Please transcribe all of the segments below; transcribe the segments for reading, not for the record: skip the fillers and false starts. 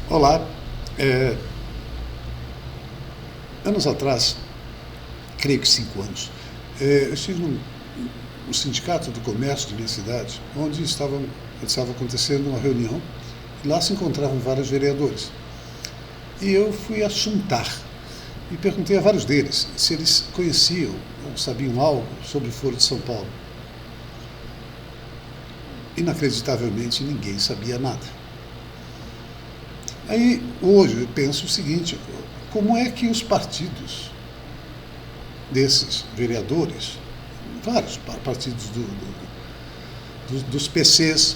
Olá, é, anos atrás, creio que 5 anos, eu estive no sindicato do comércio de minha cidade, onde estava acontecendo uma reunião, e lá se encontravam vários vereadores. E eu fui assuntar e perguntei a vários deles se eles conheciam ou sabiam algo sobre o Foro de São Paulo. Inacreditavelmente, ninguém sabia nada. Aí, hoje, eu penso o seguinte: como é que os partidos desses vereadores, vários partidos dos PCs,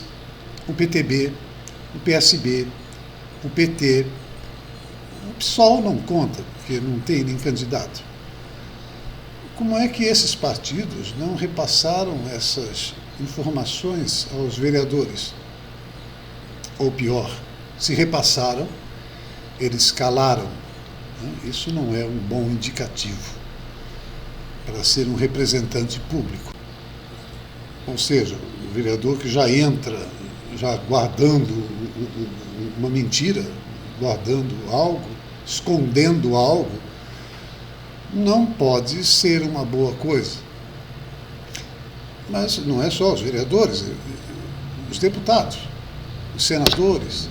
o PTB, o PSB, o PT, o PSOL não conta, porque não tem nem candidato. Como é que esses partidos não repassaram essas informações aos vereadores? Ou pior, se repassaram, eles calaram. Isso não é um bom indicativo para ser um representante público. Ou seja, o vereador que já entra já guardando uma mentira, guardando algo, escondendo algo, não pode ser uma boa coisa. Mas não é só os vereadores, os deputados, os senadores,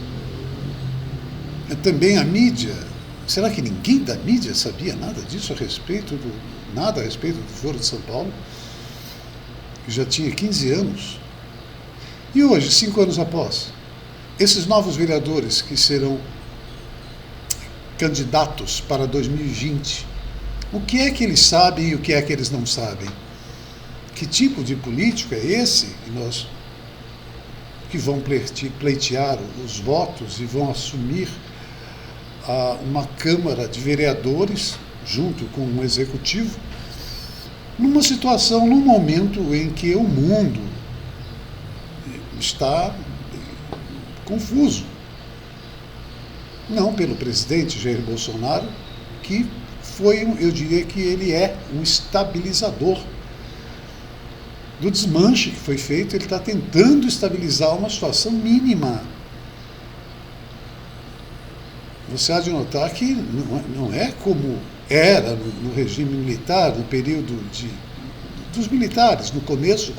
também a mídia. Será que ninguém da mídia sabia nada disso nada a respeito do Foro de São Paulo, que já tinha 15 anos? E hoje, 5 anos após, esses novos vereadores que serão candidatos para 2020, o que é que eles sabem e o que é que eles não sabem? Que tipo de político é esse que vão pleitear os votos e vão assumir uma Câmara de Vereadores, junto com um Executivo, numa situação, num momento em que o mundo está confuso. Não pelo presidente Jair Bolsonaro, que eu diria que ele é um estabilizador do desmanche que foi feito. Ele está tentando estabilizar uma situação mínima. Você há de notar que não é como era no regime militar, no período dos militares, no começo,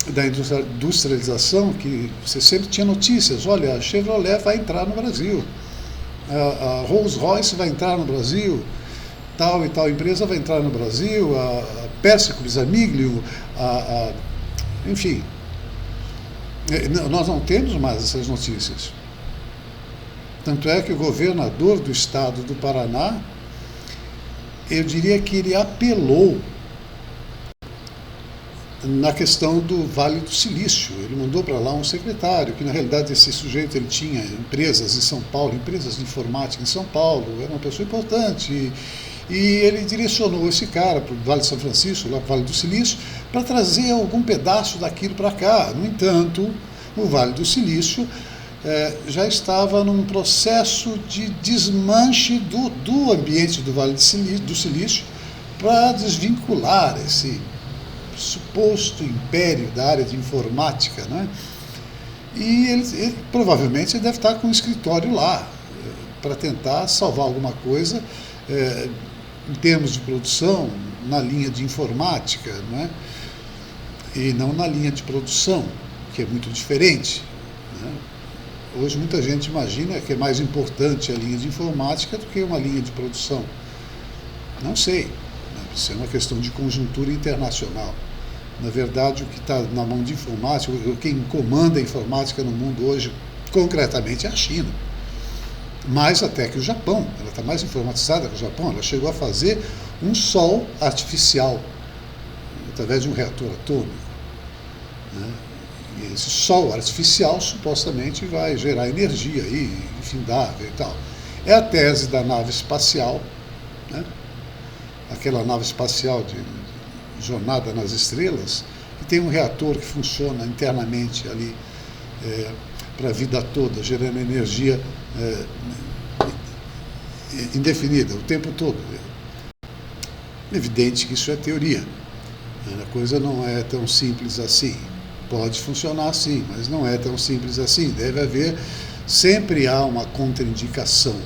da industrialização, que você sempre tinha notícias: olha, a Chevrolet vai entrar no Brasil, a Rolls-Royce vai entrar no Brasil, tal e tal empresa vai entrar no Brasil, a Persico Bisamiglio, enfim. Nós não temos mais essas notícias. Tanto é que o governador do estado do Paraná, eu diria que ele apelou na questão do Vale do Silício. Ele mandou para lá um secretário, que na realidade esse sujeito ele tinha empresas em São Paulo, empresas de informática em São Paulo, era uma pessoa importante, e ele direcionou esse cara para o Vale de São Francisco, lá para o Vale do Silício, para trazer algum pedaço daquilo para cá. No entanto, o Vale do Silício já estava num processo de desmanche do ambiente do Vale do Silício para desvincular esse suposto império da área de informática, né? E ele provavelmente deve estar com um escritório lá para tentar salvar alguma coisa em termos de produção na linha de informática, né? E não na linha de produção, que é muito diferente, né? Hoje muita gente imagina que é mais importante a linha de informática do que uma linha de produção. Não sei, né? Isso é uma questão de conjuntura internacional. Na verdade, o que está na mão de informática, quem comanda a informática no mundo hoje, concretamente, é a China. Mais até que o Japão. Ela está mais informatizada que o Japão. Ela chegou a fazer um sol artificial através de um reator atômico, né? E esse sol artificial supostamente vai gerar energia aí, infindável e tal. É a tese da nave espacial, né? Aquela nave espacial de Jornada nas Estrelas, que tem um reator que funciona internamente ali para a vida toda, gerando energia indefinida, o tempo todo. É evidente que isso é teoria. A coisa não é tão simples assim. Pode funcionar assim, mas não é tão simples assim. Deve haver Sempre há uma contraindicação,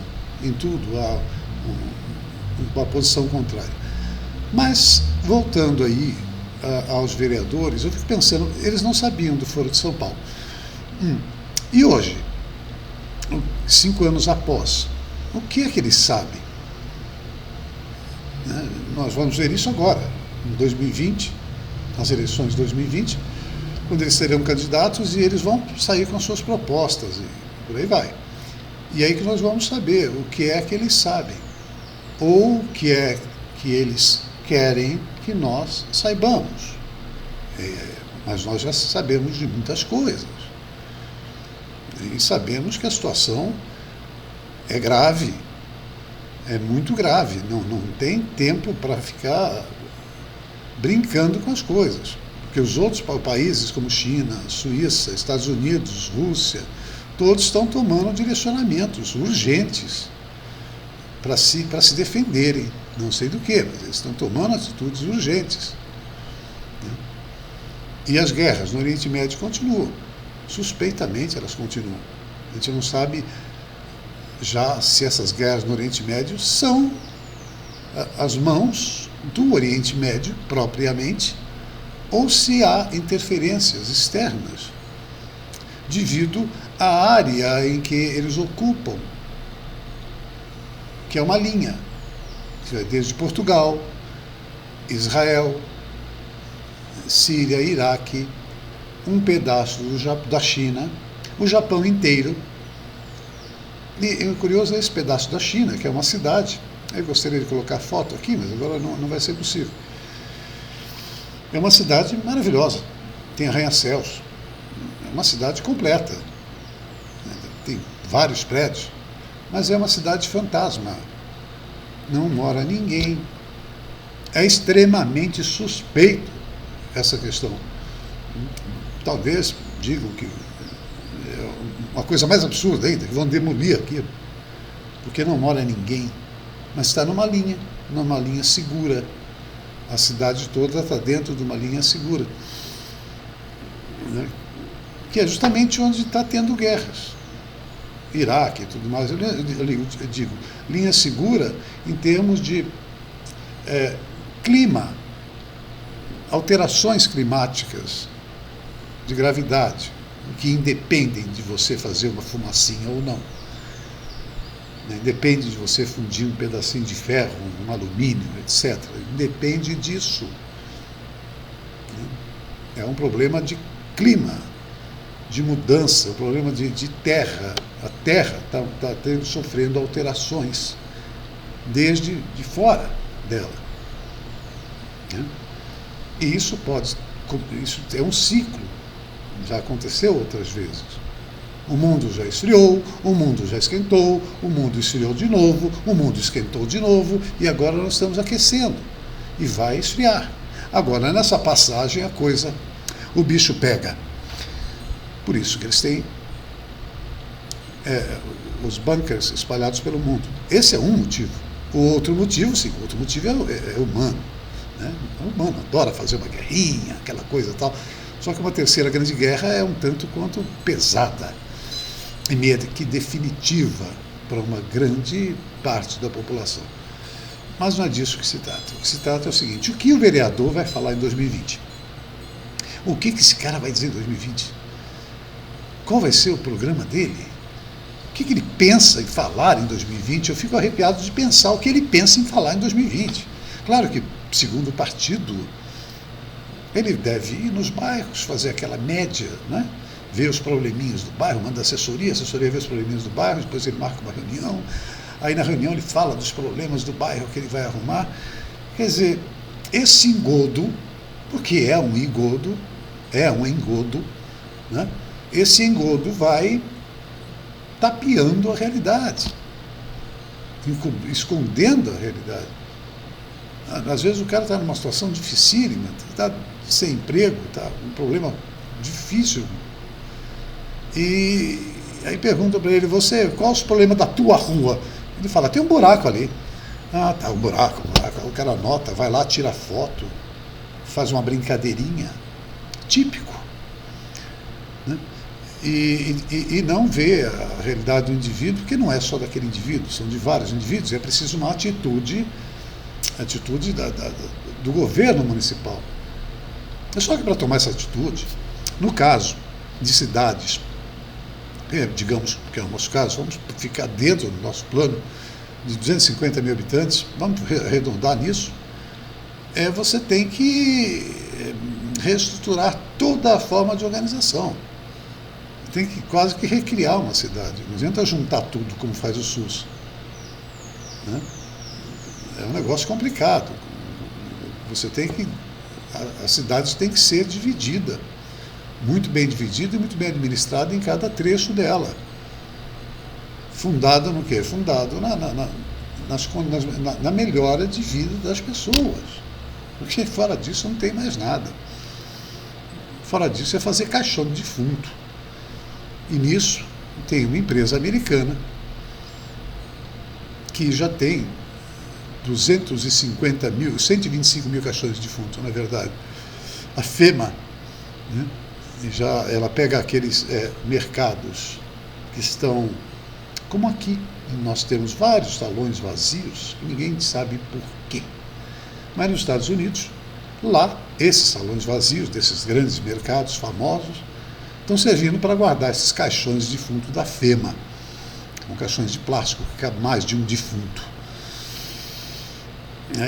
em tudo há uma posição contrária. Mas, voltando aí aos vereadores, eu fico pensando, eles não sabiam do Foro de São Paulo. E hoje, 5 anos após, o que é que eles sabem? Nós vamos ver isso agora, em 2020, nas eleições de 2020, quando eles serão candidatos e eles vão sair com as suas propostas, e por aí vai. E aí que nós vamos saber o que é que eles sabem, ou o que é que eles querem que nós saibamos. Mas nós já sabemos de muitas coisas. E sabemos que a situação é grave, é muito grave. Não tem tempo para ficar brincando com as coisas. Porque os outros países, como China, Suíça, Estados Unidos, Rússia, todos estão tomando direcionamentos urgentes para se defenderem. Não sei do que, mas eles estão tomando atitudes urgentes. E as guerras no Oriente Médio continuam. Suspeitamente elas continuam. A gente não sabe já se essas guerras no Oriente Médio são as mãos do Oriente Médio propriamente, ou se há interferências externas devido à área em que eles ocupam, que é uma linha, desde Portugal, Israel, Síria, Iraque, um pedaço da China, o Japão inteiro. E o curioso é esse pedaço da China, que é uma cidade. Eu gostaria de colocar foto aqui, mas agora não vai ser possível. É uma cidade maravilhosa, tem arranha-céus, é uma cidade completa, tem vários prédios, mas é uma cidade fantasma, não mora ninguém. É extremamente suspeito essa questão. Talvez digam que é uma coisa mais absurda ainda, que vão demolir aquilo, porque não mora ninguém, mas está numa linha segura. A cidade toda está dentro de uma linha segura, né? Que é justamente onde está tendo guerras. Iraque e tudo mais. Eu digo, linha segura em termos de clima, alterações climáticas de gravidade, que independem de você fazer uma fumacinha ou não. Depende de você fundir um pedacinho de ferro, um alumínio, etc. Depende disso. É um problema de clima, de mudança, um problema de terra. A terra está sofrendo alterações desde de fora dela. E isso é um ciclo. Já aconteceu outras vezes. O mundo já esfriou, o mundo já esquentou, o mundo esfriou de novo, o mundo esquentou de novo, e agora nós estamos aquecendo. E vai esfriar. Agora, nessa passagem, o bicho pega. Por isso que eles têm os bunkers espalhados pelo mundo. Esse é um motivo. O outro motivo é humano. Né? O humano adora fazer uma guerrinha, aquela coisa e tal. Só que uma terceira grande guerra é um tanto quanto pesada e meio que definitiva para uma grande parte da população. Mas não é disso que se trata. O que se trata é o seguinte: o que o vereador vai falar em 2020? O que esse cara vai dizer em 2020? Qual vai ser o programa dele? O que ele pensa em falar em 2020? Eu fico arrepiado de pensar o que ele pensa em falar em 2020. Claro que, segundo o partido, ele deve ir nos bairros, fazer aquela média, né? Ver os probleminhas do bairro, manda assessoria vê os probleminhas do bairro, depois ele marca uma reunião, aí na reunião ele fala dos problemas do bairro que ele vai arrumar. Quer dizer, esse engodo, porque é um engodo, né? Esse engodo vai tapeando a realidade, escondendo a realidade. Às vezes o cara está numa situação dificílima, está sem emprego, está um problema difícil. E aí pergunta para ele: qual é o problema da tua rua? Ele fala: tem um buraco ali. Ah, tá, um buraco. O cara anota, vai lá, tira foto, faz uma brincadeirinha. Típico. Né? e não vê a realidade do indivíduo, porque não é só daquele indivíduo, são de vários indivíduos, é preciso uma atitude do governo municipal. É só que para tomar essa atitude, no caso de cidades, digamos que é o nosso caso, vamos ficar dentro do nosso plano de 250 mil habitantes, vamos arredondar nisso, você tem que reestruturar toda a forma de organização. Tem que quase que recriar uma cidade. Não adianta juntar tudo como faz o SUS. Né? É um negócio complicado. Você tem que. A cidade tem que ser dividida. Muito bem dividida e muito bem administrada em cada trecho dela. Fundada no quê? Fundado na melhora de vida das pessoas. Porque fora disso não tem mais nada. Fora disso é fazer caixão de defunto. E nisso tem uma empresa americana que já tem 250 mil, 125 mil caixões de defunto, na verdade. A FEMA, né? E ela pega aqueles mercados que estão, como aqui, nós temos vários salões vazios, e ninguém sabe por quê. Mas nos Estados Unidos, lá, esses salões vazios, desses grandes mercados famosos, estão servindo para guardar esses caixões de defunto da FEMA. São caixões de plástico que cabe mais de um defunto.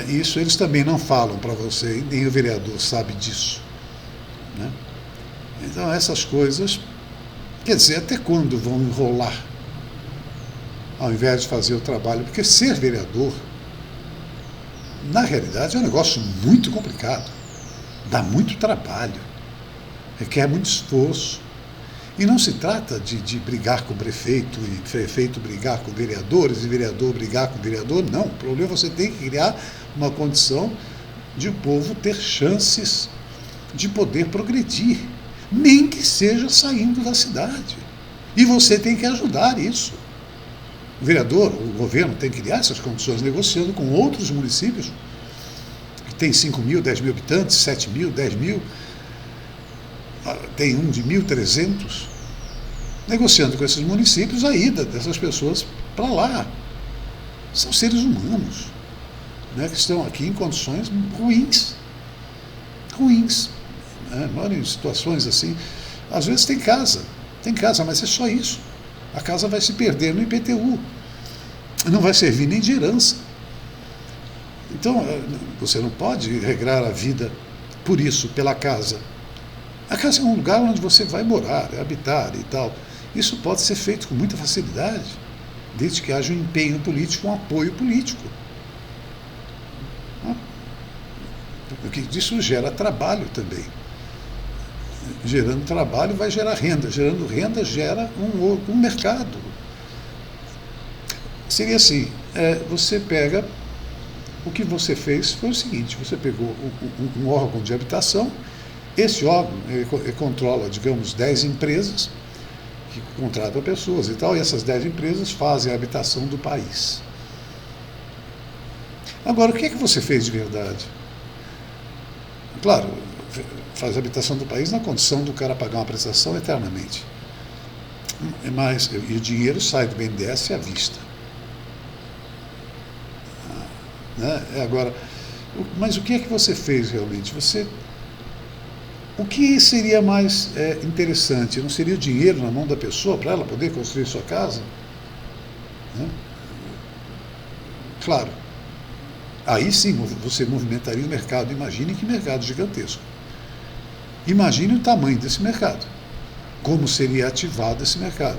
Isso eles também não falam para você, nem o vereador sabe disso. Né? Então essas coisas, quer dizer, até quando vão enrolar, ao invés de fazer o trabalho? Porque ser vereador, na realidade, é um negócio muito complicado. Dá muito trabalho, requer muito esforço. E não se trata de brigar com o prefeito, e prefeito brigar com vereadores, e vereador brigar com vereador, não. O problema é você tem que criar uma condição de o povo ter chances de poder progredir, nem que seja saindo da cidade. E você tem que ajudar isso. O vereador, o governo tem que criar essas condições, negociando com outros municípios, que tem 5 mil, 10 mil habitantes, 7 mil, 10 mil, tem um de 1.300, negociando com esses municípios a ida dessas pessoas para lá. São seres humanos, né, que estão aqui em condições ruins. Moram em situações assim. Às vezes tem casa, mas é só isso. A casa vai se perder no IPTU. Não vai servir nem de herança. Então, você não pode regrar a vida por isso, pela casa. A casa é um lugar onde você vai morar, habitar e tal. Isso pode ser feito com muita facilidade, desde que haja um empenho político, um apoio político. Porque isso gera trabalho também. Gerando trabalho vai gerar renda. Gerando renda gera um mercado. Seria assim, você pega... O que você fez foi o seguinte: você pegou um órgão de habitação. Esse órgão controla, digamos, 10 empresas que contratam pessoas e tal, e essas 10 empresas fazem a habitação do país. Agora, o que é que você fez de verdade? Claro, faz a habitação do país na condição do cara pagar uma prestação eternamente. E o dinheiro sai do BNDES à vista. Agora, mas o que é que você fez realmente? O que seria mais interessante? Não seria o dinheiro na mão da pessoa para ela poder construir sua casa? Claro, aí sim você movimentaria o mercado. Imagine que mercado gigantesco. Imagine o tamanho desse mercado. Como seria ativado esse mercado.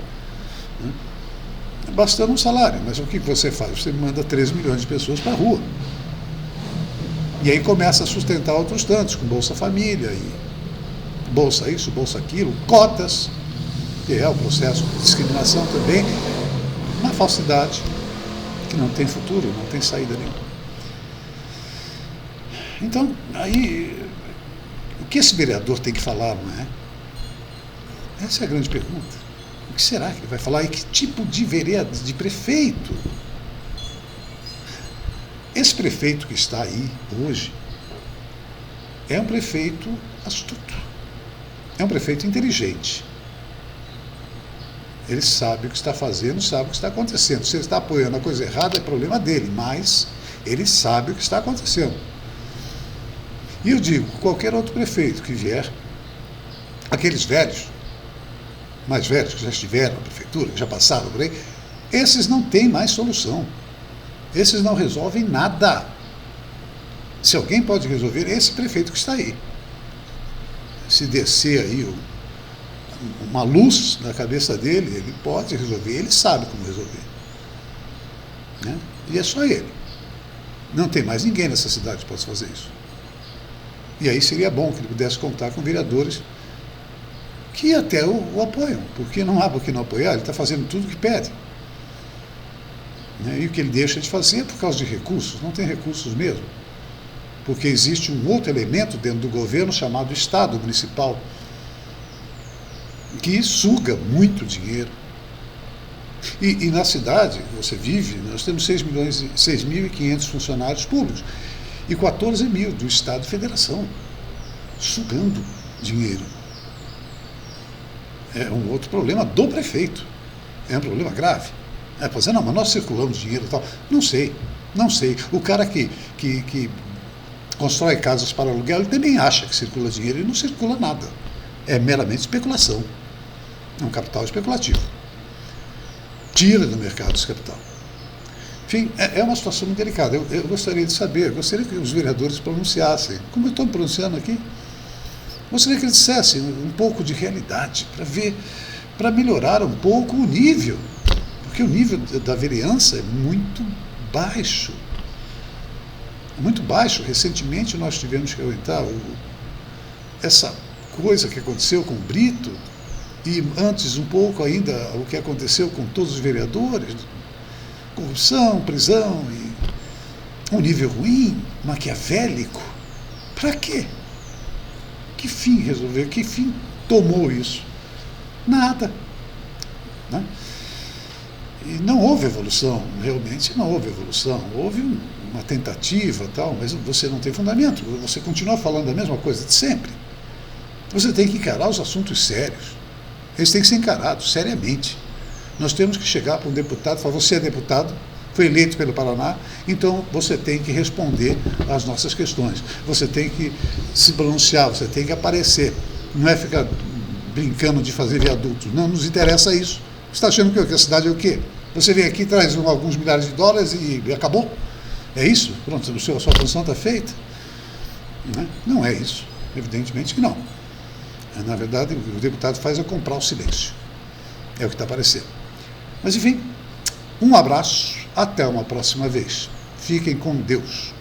Bastando um salário, mas o que você faz? Você manda 13 milhões de pessoas para a rua. E aí começa a sustentar outros tantos, com Bolsa Família, e bolsa isso, bolsa aquilo, cotas, que é o processo de discriminação também, uma falsidade que não tem futuro, não tem saída nenhuma. Então, aí, o que esse vereador tem que falar, não é? Essa é a grande pergunta. O que será que ele vai falar? E que tipo de vereador, de prefeito? Esse prefeito que está aí hoje é um prefeito astuto, é um prefeito inteligente, Ele sabe o que está fazendo, sabe o que está acontecendo. Se ele está apoiando a coisa errada, é problema dele, mas ele sabe o que está acontecendo. E eu digo, qualquer outro prefeito que vier, aqueles velhos, mais velhos, que já estiveram na prefeitura, que já passaram por aí, esses não têm mais solução. Esses não resolvem nada. Se alguém pode resolver, é esse prefeito que está aí. Se descer aí uma luz na cabeça dele, ele pode resolver, ele sabe como resolver. Né? E é só ele. Não tem mais ninguém nessa cidade que possa fazer isso. E aí seria bom que ele pudesse contar com vereadores que até o apoiam, porque não há por que não apoiar, ele está fazendo tudo o que pede. Né? E o que ele deixa de fazer é por causa de recursos, não tem recursos mesmo. Porque existe um outro elemento dentro do governo chamado Estado Municipal, que suga muito dinheiro. E na cidade que você vive, nós temos 6.500 funcionários públicos e 14 mil do Estado e Federação, sugando dinheiro. É um outro problema do prefeito. É um problema grave. Pois é, não, mas nós circulamos dinheiro e tal. Não sei. O cara que constrói casas para aluguel, ele também acha que circula dinheiro e não circula nada. É meramente especulação. É um capital especulativo. Tira do mercado esse capital. Enfim, é uma situação muito delicada. Eu gostaria de saber, gostaria que os vereadores pronunciassem, como eu estou me pronunciando aqui, gostaria que eles dissessem um pouco de realidade, para ver, para melhorar um pouco o nível, porque o nível da vereança é muito baixo. Muito baixo. Recentemente nós tivemos que aguentar essa coisa que aconteceu com o Brito, e antes um pouco ainda o que aconteceu com todos os vereadores, corrupção, prisão, e um nível ruim, maquiavélico. Para quê? Que fim resolveu? Que fim tomou isso? Nada. Né? E não houve evolução, realmente não houve evolução. Houve uma tentativa, tal, mas você não tem fundamento. Você continua falando a mesma coisa de sempre. Você tem que encarar os assuntos sérios. Eles têm que ser encarados seriamente. Nós temos que chegar para um deputado e falar: você é deputado, foi eleito pelo Paraná, então você tem que responder às nossas questões. Você tem que se pronunciar, você tem que aparecer. Não é ficar brincando de fazer viadutos. Não nos interessa isso. Você está achando que a cidade é o quê? Você vem aqui, traz alguns milhares de dólares e acabou? É isso? Pronto, a sua função está feita? Não é isso. Evidentemente que não. Na verdade, o deputado faz é comprar o silêncio. É o que está aparecendo. Mas, enfim, um abraço. Até uma próxima vez. Fiquem com Deus.